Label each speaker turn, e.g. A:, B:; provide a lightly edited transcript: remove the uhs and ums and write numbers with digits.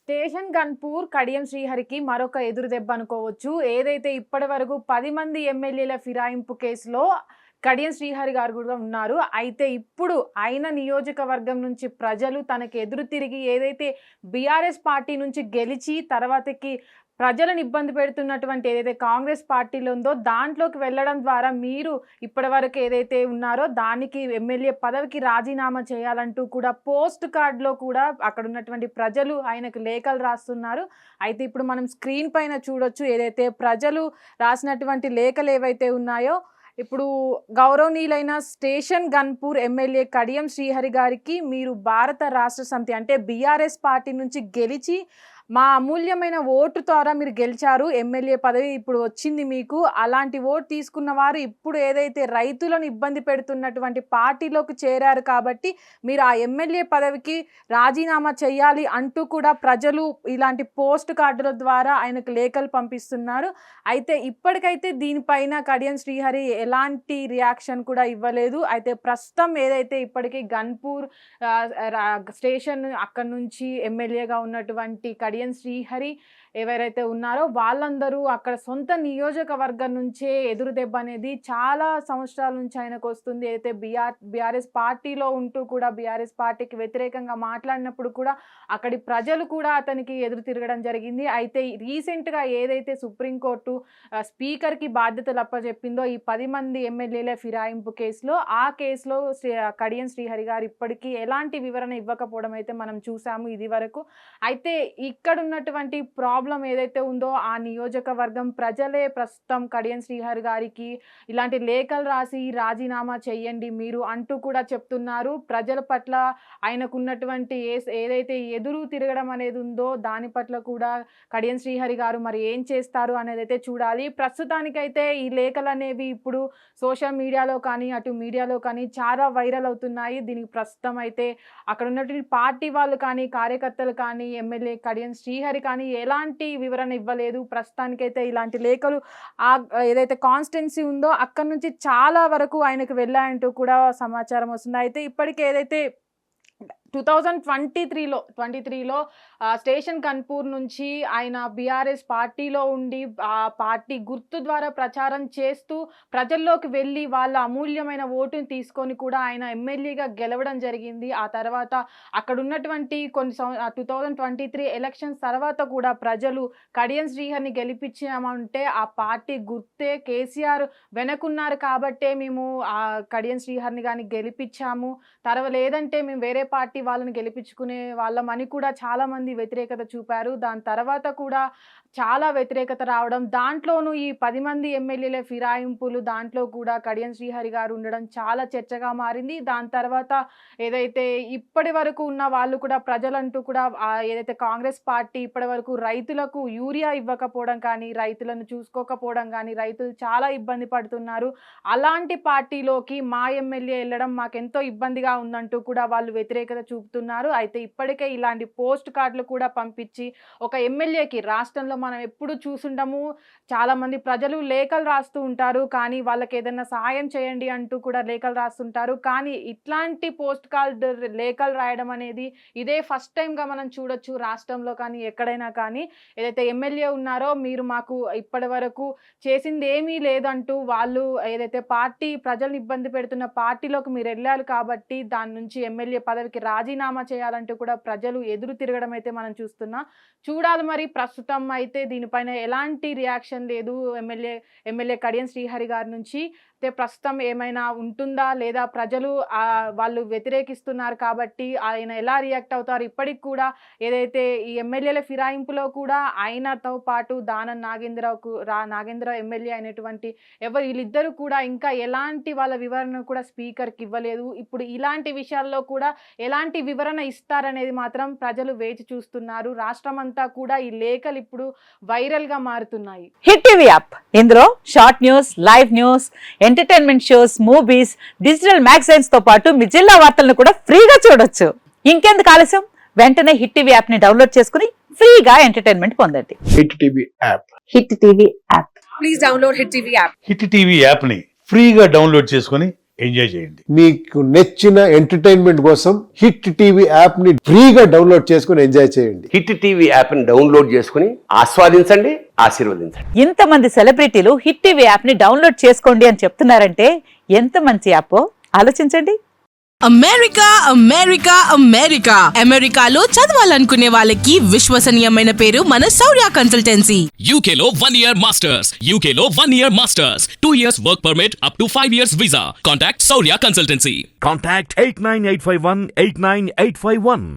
A: Station Ghanpur Kadiyam శ్రీహరికి మరొక ఎదురు దెబ్బ అనుకోవచ్చు. ఏదైతే ఇప్పటి వరకు 10 మంది ఎమ్మెల్యేల ఫిరాయింపు కేసులో కడియం శ్రీహరి గారు కూడా ఉన్నారు. అయితే ఇప్పుడు ఆయన నియోజకవర్గం నుంచి ప్రజలు తనకి ఎదురు తిరిగి ఏదైతే బీఆర్ఎస్ పార్టీ నుంచి గెలిచి తర్వాతకి ప్రజలను ఇబ్బంది పెడుతున్నటువంటి ఏదైతే కాంగ్రెస్ పార్టీలో ఉందో దాంట్లోకి వెళ్ళడం ద్వారా మీరు ఇప్పటివరకు ఏదైతే ఉన్నారో దానికి ఎమ్మెల్యే పదవికి రాజీనామా చేయాలంటూ కూడా పోస్ట్ కార్డులో కూడా అక్కడ ఉన్నటువంటి ప్రజలు ఆయనకు లేఖలు రాస్తున్నారు. అయితే ఇప్పుడు మనం స్క్రీన్ పైన చూడొచ్చు ఏదైతే ప్రజలు రాసినటువంటి లేఖలు ఏవైతే ఉన్నాయో. ఇప్పుడు గౌరవనీయులైన స్టేషన్ గన్పూర్ ఎమ్మెల్యే కడియం శ్రీహరి గారికి మీరు భారత రాష్ట్ర సమితి అంటే బీఆర్ఎస్ పార్టీ నుంచి గెలిచి మా అమూల్యమైన ఓటు ద్వారా మీరు గెలిచారు, ఎమ్మెల్యే పదవి ఇప్పుడు వచ్చింది మీకు. అలాంటి ఓటు తీసుకున్న వారు ఇప్పుడు ఏదైతే రైతులను ఇబ్బంది పెడుతున్నటువంటి పార్టీలోకి చేరారు కాబట్టి మీరు ఆ ఎమ్మెల్యే పదవికి రాజీనామా చేయాలి అంటూ కూడా ప్రజలు ఇలాంటి పోస్ట్ కార్డుల ద్వారా ఆయనకు లేఖలు పంపిస్తున్నారు. అయితే ఇప్పటికైతే దీనిపైన కడియం శ్రీహరి ఎలాంటి రియాక్షన్ కూడా ఇవ్వలేదు. అయితే ప్రస్తుతం ఏదైతే ఇప్పటికీ గన్పూర్ స్టేషన్ అక్కడ నుంచి ఎమ్మెల్యేగా ఉన్నటువంటి కడియం శ్రీహరి ఎవరైతే ఉన్నారో వాళ్ళందరూ అక్కడ సొంత నియోజకవర్గం నుంచే ఎదురు దెబ్బ అనేది చాలా సంవత్సరాల నుంచి ఆయనకు వస్తుంది. అయితే బీఆర్ఎస్ పార్టీలో ఉంటూ కూడా బీఆర్ఎస్ పార్టీకి వ్యతిరేకంగా మాట్లాడినప్పుడు కూడా అక్కడి ప్రజలు కూడా అతనికి ఎదురు తిరగడం జరిగింది. అయితే రీసెంట్గా ఏదైతే సుప్రీంకోర్టు స్పీకర్కి బాధ్యతలు అప్పచెప్పిందో ఈ 10 మంది ఎమ్మెల్యేల ఫిరాయింపు కేసులో, ఆ కేసులో కడియం శ్రీహరి గారు ఇప్పటికీ ఎలాంటి వివరణ ఇవ్వకపోవడం అయితే మనం చూసాము ఇది వరకు. అయితే ఇక్కడ ఉన్నటువంటి ప్రాబ్లం ఏదైతే ఉందో ఆ నియోజకవర్గం ప్రజలే ప్రస్తుతం కడియం శ్రీహరి గారికి ఇలాంటి లేఖలు రాసి రాజీనామా చేయండి మీరు అంటూ కూడా చెప్తున్నారు. ప్రజల పట్ల ఆయనకున్నటువంటి ఏదైతే ఎదురు తిరగడం అనేది ఉందో దాని పట్ల కూడా కడియం శ్రీహరి గారు మరి ఏం చేస్తారు అనేది అయితే చూడాలి. ప్రస్తుతానికైతే ఈ లేఖలు అనేవి ఇప్పుడు సోషల్ మీడియాలో కానీ అటు మీడియాలో కానీ చాలా వైరల్ అవుతున్నాయి. దీనికి ప్రస్తుతం అయితే అక్కడ ఉన్నటువంటి పార్టీ వాళ్ళు కానీ కార్యకర్తలు కానీ ఎమ్మెల్యే కడియం శ్రీహరి కానీ ఎలాంటి వివరణ ఇవ్వలేదు. ప్రస్తుతానికైతే ఇలాంటి లేఖలు ఏదైతే కాన్స్టిట్యున్సీ ఉందో అక్కడ నుంచి చాలా వరకు ఆయనకు వెళ్ళాయంటూ కూడా సమాచారం వస్తుంది. అయితే ఇప్పటికే ఏదైతే 2023లో స్టేషన్ కన్పూర్ నుంచి ఆయన బీఆర్ఎస్ పార్టీలో ఉండి ఆ పార్టీ గుర్తు ద్వారా ప్రచారం చేస్తూ ప్రజల్లోకి వెళ్ళి వాళ్ళ అమూల్యమైన ఓటుని తీసుకొని కూడా ఆయన ఎమ్మెల్యేగా గెలవడం జరిగింది. ఆ తర్వాత అక్కడ ఉన్నటువంటి కొన్ని 2023 ఎలక్షన్స్ తర్వాత కూడా ప్రజలు కడియం శ్రీహరిని గెలిపించామంటే ఆ పార్టీ గుర్తే కేసీఆర్ వెనకున్నారు కాబట్టే మేము ఆ కడియం శ్రీహరిని కానీ గెలిపించాము, లేదంటే మేము వేరే పార్టీ వాళ్ళని గెలిపించుకునే వాళ్ళమని కూడా చాలా మంది వ్యతిరేకత చూపారు. దాని తర్వాత కూడా చాలా వ్యతిరేకత రావడం, దాంట్లోనూ ఈ 10 మంది ఎమ్మెల్యేల ఫిరాయింపులు దాంట్లో కూడా కడియం శ్రీహరి గారు ఉండడం చాలా చర్చగా మారింది. దాని తర్వాత ఏదైతే ఇప్పటి వరకు ఉన్న వాళ్ళు కూడా ప్రజలంటూ కూడా ఏదైతే కాంగ్రెస్ పార్టీ ఇప్పటి వరకు రైతులకు యూరియా ఇవ్వకపోవడం కానీ, రైతులను చూసుకోకపోవడం కానీ, రైతులు చాలా ఇబ్బంది పడుతున్నారు, అలాంటి పార్టీలోకి మా ఎమ్మెల్యే వెళ్ళడం మాకెంతో ఇబ్బందిగా ఉందంటూ కూడా వాళ్ళు వ్యతిరేకత చూపుతున్నారు. అయితే ఇప్పటికే ఇలాంటి పోస్ట్ కార్డులు కూడా పంపించి ఒక ఎమ్మెల్యేకి రాష్ట్రంలో మనం ఎప్పుడు చూసుండము, చాలా మంది ప్రజలు లేఖలు రాస్తూ ఉంటారు కానీ వాళ్ళకి ఏదైనా సహాయం చేయండి అంటూ కూడా లేఖలు రాస్తుంటారు. కానీ ఇట్లాంటి పోస్ట్ కార్డు లేఖలు రాయడం అనేది ఇదే ఫస్ట్ టైంగా మనం చూడొచ్చు రాష్ట్రంలో కానీ ఎక్కడైనా కానీ. ఏదైతే ఎమ్మెల్యే ఉన్నారో మీరు మాకు ఇప్పటి వరకు చేసింది ఏమీ లేదంటూ వాళ్ళు ఏదైతే పార్టీ ప్రజల్ని ఇబ్బంది పెడుతున్న పార్టీలోకి మీరు వెళ్ళారు కాబట్టి దాని నుంచి ఎమ్మెల్యే పదవికి రాజీనామా చేయాలంటూ కూడా ప్రజలు ఎదురు తిరగడం అయితే మనం చూస్తున్నాం. చూడాలి మరి ప్రస్తుతం అయితే దీనిపైన ఎలాంటి రియాక్షన్ లేదు ఎమ్మెల్యే కడియం శ్రీహరి గారి నుంచి. ప్రస్తుతం ఏమైనా ఉంటుందా లేదా ప్రజలు వాళ్ళు వ్యతిరేకిస్తున్నారు కాబట్టి ఆయన ఎలా రియాక్ట్ అవుతారు. ఇప్పటికి కూడా ఏదైతే ఈ ఎమ్మెల్యేల ఫిరాయింపులో కూడా ఆయనతో పాటు దానం నాగేంద్ర ఎమ్మెల్యే అయినటువంటి వీళ్ళిద్దరూ కూడా ఇంకా ఎలాంటి వాళ్ళ వివరణ కూడా స్పీకర్కి ఇవ్వలేదు. ఇప్పుడు ఇలాంటి విషయాల్లో కూడా ఎలాంటి వివరణ ఇస్తారనేది మాత్రం ప్రజలు వేచి చూస్తున్నారు. రాష్ట్రం అంతా కూడా ఈ లేఖలు ఇప్పుడు వైరల్ గా మారుతున్నాయి.
B: హిట్ టీవీ యాప్, ఇందులో short news, live news, entertainment shows, movies, digital magazines తో పాటు మీ జిల్లా వార్తలను కూడా ఫ్రీగా చూడొచ్చు. ఇంకెందుకు ఆలస్యం, వెంటనే హిట్ టీవీ యాప్ ని డౌన్లోడ్ చేసుకుని ఫ్రీగా ఎంటర్టైన్మెంట్ పొందండి.
C: Hit TV app.
B: Hit TV app.
D: Please download hit TV app.
E: Hit TV app ని ఫ్రీగా డౌన్లోడ్ చేసుకొని
C: ఎంజాయ్ చేయండి.
D: మీకు నచ్చిన ఎంటర్టైన్మెంట్ కోసం హిట్ టీవీ యాప్ ని ఫ్రీగా డౌన్లోడ్ చేసుకుని ఎంజాయ్ చేయండి.
E: హిట్ టీవీ యాప్ ని డౌన్లోడ్ చేసుకుని ఆస్వాదించండి, ఆశీర్వదించండి.
B: ఇంతమంది సెలబ్రిటీలు హిట్ టీవీ యాప్ ని డౌన్లోడ్ చేసుకోండి అని చెప్తున్నారంటే ఎంత మంచి యాప్ ఆలోచించండి.
F: అమెరికా అమెరికా అమెరికా అమెరికాలో చదవాలనుకునే వాళ్ళకి విశ్వసనీయమైన పేరు మన శౌర్య consultancy.
G: UK Law 1 Year Masters. UK Law 1 Year Masters. 2 years work permit up to 5 years visa. Contact Saurya Consultancy.
C: Contact 89851 89851.